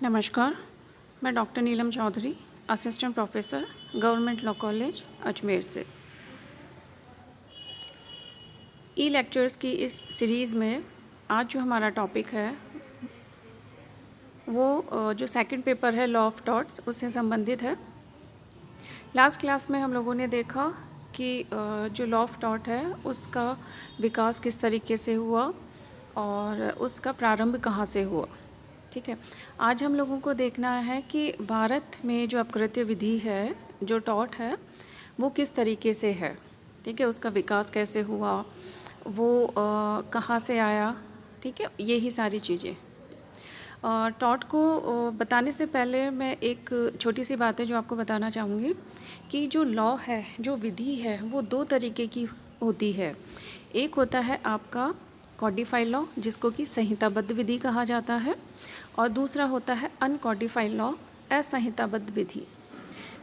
नमस्कार, मैं doctor Neelam Chaudhary, assistant professor, government law college, Ajmer से। ई लेक्चर्स की इस सीरीज़ में आज जो हमारा टॉपिक है वो जो सेकंड पेपर है लॉ ऑफ टॉर्ट्स उससे संबंधित है। लास्ट क्लास में हम लोगों ने देखा कि जो लॉ ऑफ टॉर्ट है उसका विकास किस तरीके से हुआ और उसका प्रारंभ कहाँ से हुआ। ठीक है, आज हम लोगों को देखना है कि भारत में जो अपकृत्य विधि है, जो टॉर्ट है, वो किस तरीके से है। ठीक है, उसका विकास कैसे हुआ, वो कहाँ से आया। ठीक है, यही सारी चीज़ें। टॉर्ट को बताने से पहले मैं एक छोटी सी बात है जो आपको बताना चाहूँगी कि जो लॉ है, जो विधि है, वो दो तरीके की होती है। एक होता है आपका कॉडिफाइड लॉ, जिसको कि संहिताबद्ध विधि कहा जाता है, और दूसरा होता है अनकॉडिफाइड लॉ, असंहिताबद्ध विधि।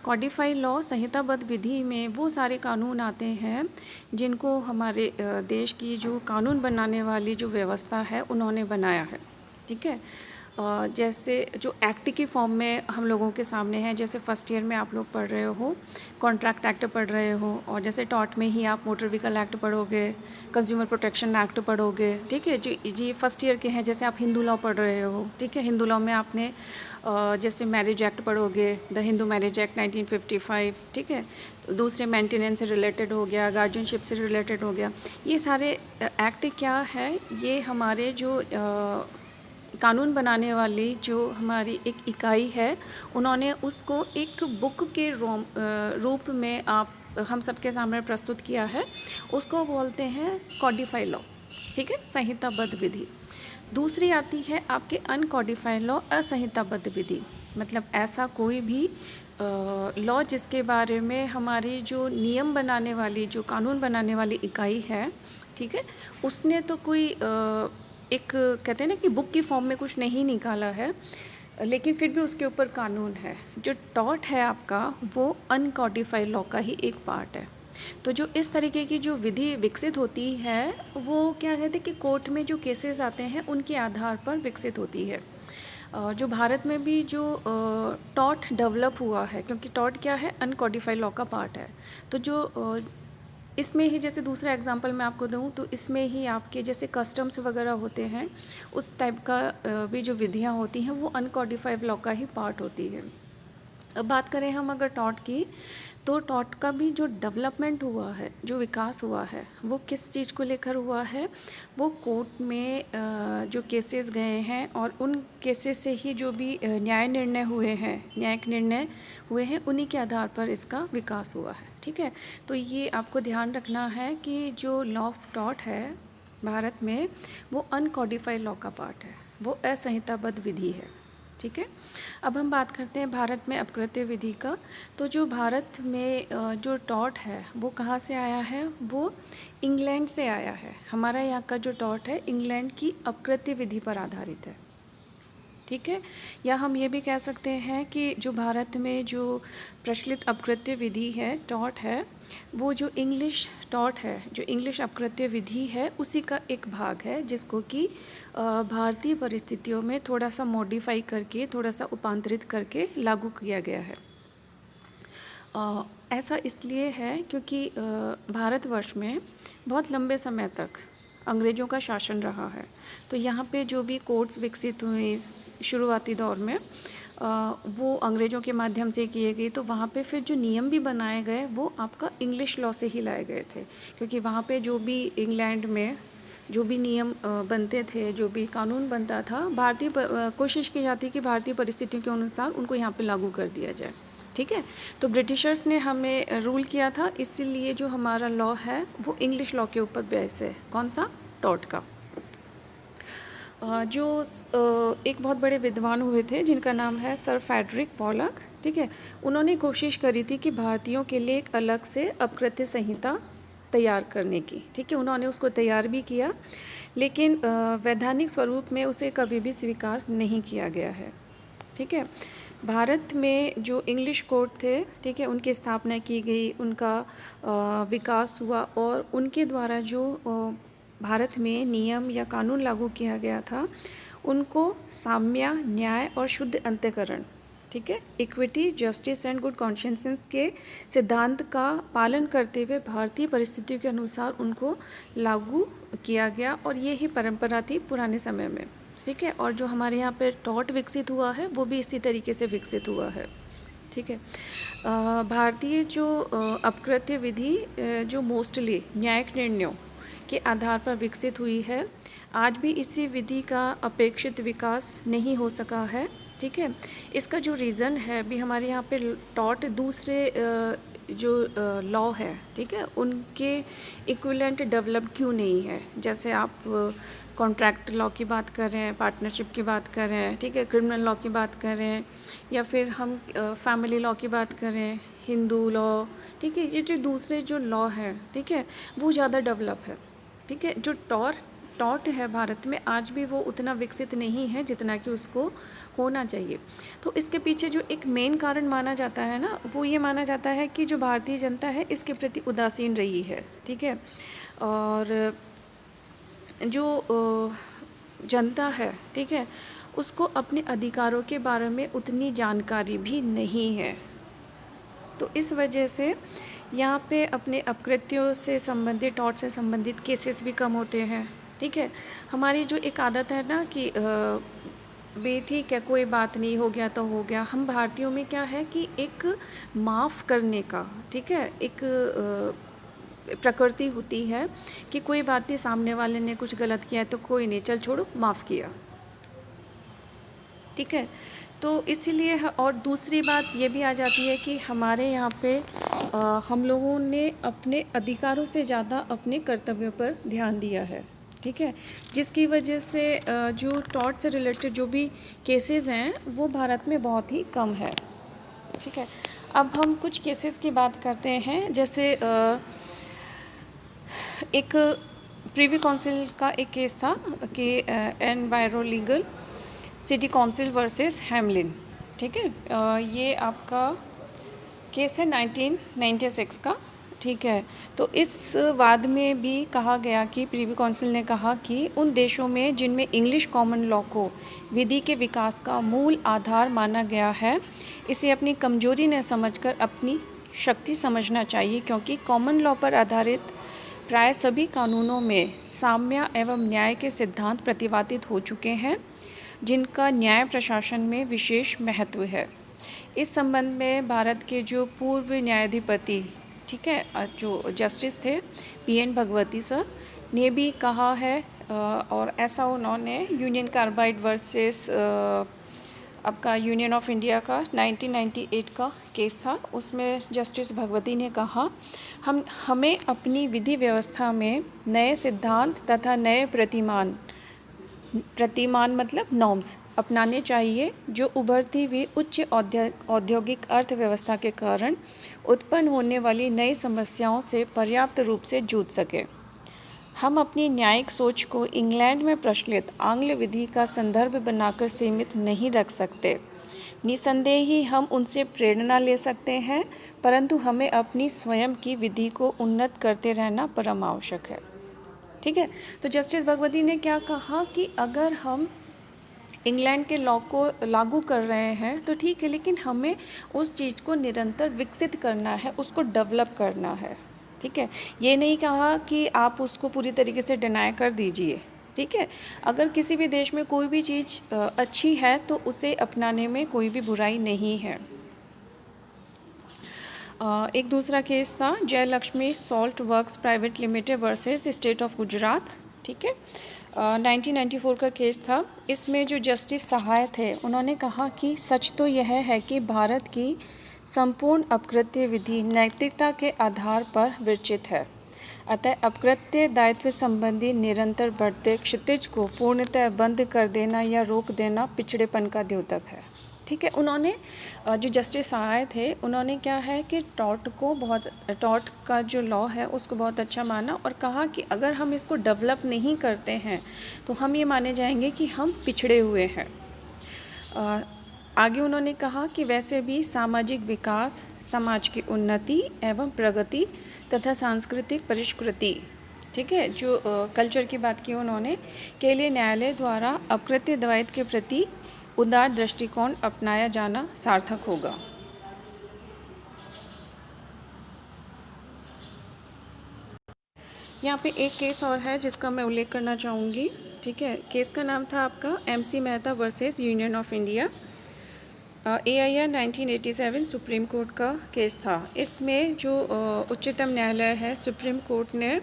कॉडिफाइड लॉ, संहिताबद्ध विधि में वो सारे कानून आते हैं जिनको हमारे देश की जो कानून बनाने वाली जो व्यवस्था है उन्होंने बनाया है। ठीक है, जैसे जो एक्ट की फॉर्म में हम लोगों के सामने है, जैसे फर्स्ट ईयर में आप लोग पढ़ रहे हो कॉन्ट्रैक्ट एक्ट पढ़ रहे हो, और जैसे टॉर्ट में ही आप मोटर व्हीकल एक्ट पढ़ोगे, कंज्यूमर प्रोटेक्शन एक्ट पढ़ोगे। ठीक है, जो ये फर्स्ट ईयर के हैं, जैसे आप हिंदू लॉ पढ़ रहे हो। ठीक है, हिंदू लॉ में आपने जैसे मैरिज एक्ट पढ़ोगे, द हिंदू मैरिज एक्ट 1955। ठीक है, दूसरे मेंटेनेंस से रिलेटेड हो गया, गार्जियनशिप से रिलेटेड हो गया। ये सारे एक्ट क्या है, ये हमारे जो कानून बनाने वाली जो हमारी एक इकाई है, उन्होंने उसको एक बुक के रूप में हम सबके सामने प्रस्तुत किया है। उसको बोलते हैं कॉडिफाइड लॉ। ठीक है, संहिताबद्ध विधि। दूसरी आती है आपके अनकॉडिफाइड लॉ, असंहिताबद्ध विधि। मतलब ऐसा कोई भी लॉ जिसके बारे में हमारी जो नियम बनाने वाली, जो कानून बनाने वाली इकाई है, ठीक है, उसने तो कोई एक कहते हैं ना कि बुक की फॉर्म में कुछ नहीं निकाला है, लेकिन फिर भी उसके ऊपर कानून है। जो टॉर्ट है आपका, वो अनकॉडिफाइड लॉ का ही एक पार्ट है। तो जो इस तरीके की जो विधि विकसित होती है, वो क्या कहते हैं कि कोर्ट में जो केसेस आते हैं उनके आधार पर विकसित होती है। जो भारत में भी जो टॉर्ट डेवलप हुआ है, क्योंकि टॉर्ट क्या है, अनकॉडिफाइड लॉ का पार्ट है। तो जो इसमें ही जैसे दूसरा एग्जांपल मैं आपको दूं, तो इसमें ही आपके जैसे कस्टम्स वगैरह होते हैं, उस टाइप का भी जो विधियां होती हैं वो अनकॉडिफाइड लॉ का ही पार्ट होती है। अब बात करें हम अगर टॉर्ट की, तो टॉर्ट का भी जो डेवलपमेंट हुआ है, जो विकास हुआ है, वो किस चीज़ को लेकर हुआ है, वो कोर्ट में जो केसेस गए हैं और उन केसेस से ही जो भी न्याय निर्णय हुए हैं, न्यायिक निर्णय हुए हैं, उन्हीं के आधार पर इसका विकास हुआ है। ठीक है, तो ये आपको ध्यान रखना है कि जो लॉ ऑफ टॉर्ट है भारत में, वो अनकॉडिफाइड लॉ का पार्ट है, वो असंहिताबद्ध विधि है। ठीक है, अब हम बात करते हैं भारत में अपकृत्य विधि का। तो जो भारत में जो टॉर्ट है वो कहाँ से आया है, वो इंग्लैंड से आया है। हमारा यहाँ का जो टॉर्ट है इंग्लैंड की अपकृत्य विधि पर आधारित है। ठीक है, या हम ये भी कह सकते हैं कि जो भारत में जो प्रचलित अपकृत्य विधि है, टॉर्ट है, वो जो इंग्लिश टॉर्ट है, जो इंग्लिश अपकृत्य विधि है, उसी का एक भाग है, जिसको कि भारतीय परिस्थितियों में थोड़ा सा मॉडिफाई करके, थोड़ा सा उपांतरित करके लागू किया गया है। ऐसा इसलिए है क्योंकि भारतवर्ष में बहुत लंबे समय तक अंग्रेज़ों का शासन रहा है। तो यहाँ पे जो भी कोर्ट्स विकसित हुए शुरुआती दौर में, वो अंग्रेज़ों के माध्यम से किए गए। तो वहाँ पे फिर जो नियम भी बनाए गए वो आपका इंग्लिश लॉ से ही लाए गए थे, क्योंकि वहाँ पे जो भी इंग्लैंड में जो भी नियम बनते थे, जो भी कानून बनता था, कोशिश की जाती कि भारतीय परिस्थितियों के अनुसार उनको यहाँ पे लागू कर दिया जाए। ठीक है, तो ब्रिटिशर्स ने हमें रूल किया था, इसीलिए जो हमारा लॉ है वो इंग्लिश लॉ के ऊपर बेस है। कौन सा? टॉर्ट का। जो एक बहुत बड़े विद्वान हुए थे जिनका नाम है सर फ्रेडरिक पॉलक। ठीक है, उन्होंने कोशिश करी थी कि भारतीयों के लिए एक अलग से अपकृत्य संहिता तैयार करने की। ठीक है, उन्होंने उसको तैयार भी किया, लेकिन वैधानिक स्वरूप में उसे कभी भी स्वीकार नहीं किया गया है। ठीक है, भारत में जो इंग्लिश कोर्ट थे, ठीक है, उनकी स्थापना की गई, उनका विकास हुआ, और उनके द्वारा जो भारत में नियम या कानून लागू किया गया था, उनको साम्य, न्याय और शुद्ध अंतःकरण, ठीक है, equity, justice and good conscience के सिद्धांत का पालन करते हुए भारतीय परिस्थितियों के अनुसार उनको लागू किया गया, और ये ही परंपरा थी पुराने समय में, ठीक है। और जो हमारे यहाँ पे टॉट विकसित हुआ है वो भी इसी तरीके से विकसित हुआ है, ठीक है। भारतीय जो अपकृत्य विधि जो मोस्टली न्यायिक निर्णयों के आधार पर विकसित हुई है, आज भी इसी विधि का अपेक्षित विकास नहीं हो सका है, ठीक है। इसका जो रीज़न है, भी हमारे यहाँ पे टॉट दूसरे जो लॉ है, ठीक है, उनके इक्विवेलेंट डेवलप क्यों नहीं है। जैसे आप कॉन्ट्रैक्ट लॉ की बात कर रहे हैं, पार्टनरशिप की बात कर रहे हैं, ठीक है, क्रिमिनल लॉ की बात कर रहे हैं, या फिर हम फैमिली लॉ की बात कर रहे हैं, हिंदू लॉ, ठीक है, ये जो दूसरे जो लॉ है, ठीक है, वो ज़्यादा डेवलप है, ठीक है। जो टॉट है भारत में आज भी वो उतना विकसित नहीं है जितना कि उसको होना चाहिए। तो इसके पीछे जो एक मेन कारण माना जाता है ना, वो ये माना जाता है कि जो भारतीय जनता है इसके प्रति उदासीन रही है, ठीक है। और जो जनता है, ठीक है, उसको अपने अधिकारों के बारे में उतनी जानकारी भी नहीं है। तो इस वजह से यहाँ पे अपने अपकृत्यों से संबंधित, टॉट से संबंधित केसेस भी कम होते हैं, ठीक है। हमारी जो एक आदत है ना कि बे ठीक है, कोई बात नहीं, हो गया तो हो गया। हम भारतीयों में क्या है कि एक माफ़ करने का, ठीक है, एक प्रकृति होती है कि कोई बात नहीं, सामने वाले ने कुछ गलत किया है तो कोई नहीं, चल छोड़ो, माफ़ किया, ठीक है। तो इसीलिए और दूसरी बात ये भी आ जाती है कि हमारे यहाँ पे हम लोगों ने अपने अधिकारों से ज़्यादा अपने कर्तव्यों पर ध्यान दिया है, ठीक है, जिसकी वजह से जो टॉट से रिलेटेड जो भी केसेस हैं वो भारत में बहुत ही कम है, ठीक है। अब हम कुछ केसेस की बात करते हैं। जैसे एक प्रीवी काउंसिल का एक केस था कि एनवायरोलीगल सिटी काउंसिल वर्सेस हैमलिन, ठीक है। ये आपका केस है 1996 का, ठीक है। तो इस वाद में भी कहा गया कि प्रीवी काउंसिल ने कहा कि उन देशों में जिनमें इंग्लिश कॉमन लॉ को विधि के विकास का मूल आधार माना गया है, इसे अपनी कमजोरी न समझकर अपनी शक्ति समझना चाहिए, क्योंकि कॉमन लॉ पर आधारित प्राय सभी कानूनों में साम्य एवं न्याय के सिद्धांत प्रतिपादित हो चुके हैं, जिनका न्याय प्रशासन में विशेष महत्व है। इस संबंध में भारत के जो पूर्व न्यायाधिपति, ठीक है, जो जस्टिस थे पीएन भगवती सर ने भी कहा है, और ऐसा उन्होंने यूनियन कार्बाइड वर्सेस आपका यूनियन ऑफ इंडिया का 1998 का केस था, उसमें जस्टिस भगवती ने कहा, हमें अपनी विधि व्यवस्था में नए सिद्धांत तथा नए प्रतिमान मतलब नॉर्म्स अपनाने चाहिए, जो उभरती हुई उच्च औद्योगिक अर्थव्यवस्था के कारण उत्पन्न होने वाली नई समस्याओं से पर्याप्त रूप से जूझ सके। हम अपनी न्यायिक सोच को इंग्लैंड में प्रचलित आंग्ल विधि का संदर्भ बनाकर सीमित नहीं रख सकते। निसंदेह ही हम उनसे प्रेरणा ले सकते हैं, परंतु हमें अपनी स्वयं की विधि को उन्नत करते रहना परम आवश्यक है, ठीक है। तो जस्टिस भगवती ने क्या कहा कि अगर हम इंग्लैंड के लॉ को लागू कर रहे हैं तो ठीक है, लेकिन हमें उस चीज़ को निरंतर विकसित करना है, उसको डेवलप करना है, ठीक है। ये नहीं कहा कि आप उसको पूरी तरीके से डिनाई कर दीजिए, ठीक है। अगर किसी भी देश में कोई भी चीज़ अच्छी है तो उसे अपनाने में कोई भी बुराई नहीं है। एक दूसरा केस था Jayalakshmi salt works private limited versus state of Gujarat, ठीक है, 1994 का केस था। इसमें जो जस्टिस सहाय थे उन्होंने कहा कि सच तो यह है कि भारत की संपूर्ण अपकृत्य विधि नैतिकता के आधार पर विरचित है, अतः अपकृत्य दायित्व संबंधी निरंतर बढ़ते क्षितिज को पूर्णतः बंद कर देना या रोक देना पिछड़ेपन का द्योतक है, ठीक है। उन्होंने जो जस्टिस सहाय थे उन्होंने क्या है कि टॉट का जो लॉ है उसको बहुत अच्छा माना और कहा कि अगर हम इसको डेवलप नहीं करते हैं तो हम ये माने जाएंगे कि हम पिछड़े हुए हैं। आगे उन्होंने कहा कि वैसे भी सामाजिक विकास, समाज की उन्नति एवं प्रगति तथा सांस्कृतिक परिष्कृति ठीक है, जो कल्चर की बात की उन्होंने, के लिए न्यायालय द्वारा अपकृत्य द्वैत के प्रति उदार दृष्टिकोण अपनाया जाना सार्थक होगा। यहाँ पे एक केस और है जिसका मैं उल्लेख करना चाहूँगी। ठीक है, केस का नाम था आपका MC Mehta versus union of India. AIR 1987 supreme court का केस था। इसमें जो उच्चतम न्यायालय है, सुप्रीम कोर्ट ने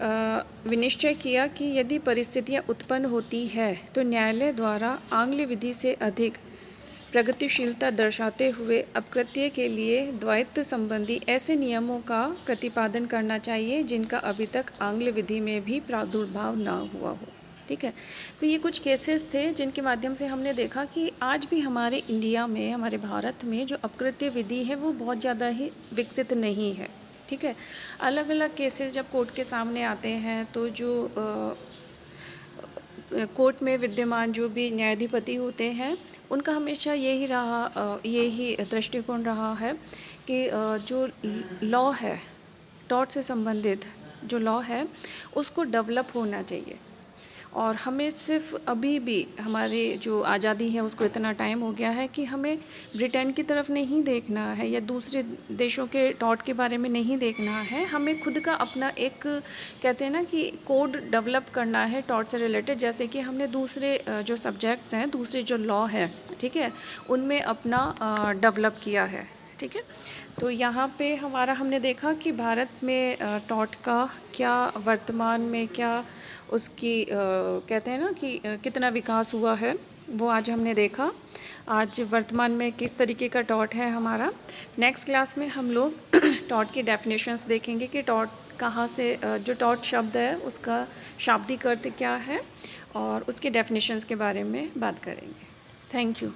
विनिश्चय किया कि यदि परिस्थितियाँ उत्पन्न होती है तो न्यायालय द्वारा आंग्ल विधि से अधिक प्रगतिशीलता दर्शाते हुए अपकृत्य के लिए द्वैत संबंधी ऐसे नियमों का प्रतिपादन करना चाहिए जिनका अभी तक आंग्ल विधि में भी प्रादुर्भाव न हुआ हो। ठीक है, तो ये कुछ केसेस थे जिनके माध्यम से हमने देखा कि आज भी हमारे इंडिया में, हमारे भारत में जो अपकृत्य विधि है वो बहुत ज़्यादा ही विकसित नहीं है। ठीक है, अलग अलग केसेस जब कोर्ट के सामने आते हैं तो जो कोर्ट में विद्यमान जो भी न्यायाधिपति होते हैं उनका हमेशा यही दृष्टिकोण रहा है कि जो लॉ है, टॉर्ट से संबंधित जो लॉ है उसको डेवलप होना चाहिए। और हमें सिर्फ अभी भी हमारी जो आज़ादी है उसको इतना टाइम हो गया है कि हमें ब्रिटेन की तरफ नहीं देखना है या दूसरे देशों के टॉर्ट के बारे में नहीं देखना है। हमें खुद का अपना एक, कहते हैं ना कि कोड डेवलप करना है टॉर्ट से रिलेटेड। जैसे कि हमने दूसरे जो सब्जेक्ट्स हैं, दूसरे जो लॉ है, ठीक है, उनमें अपना डेवलप किया है। ठीक है, तो यहाँ पे हमने देखा कि भारत में टॉर्ट का क्या वर्तमान में क्या उसकी कहते हैं ना कि कितना विकास हुआ है, वो आज हमने देखा। आज वर्तमान में किस तरीके का टॉर्ट है हमारा। नेक्स्ट क्लास में हम लोग टॉर्ट की डेफिनेशंस देखेंगे कि टॉर्ट कहाँ से, जो टॉर्ट शब्द है उसका शाब्दिक अर्थ क्या है और उसके डेफिनेशंस के बारे में बात करेंगे। Thank you.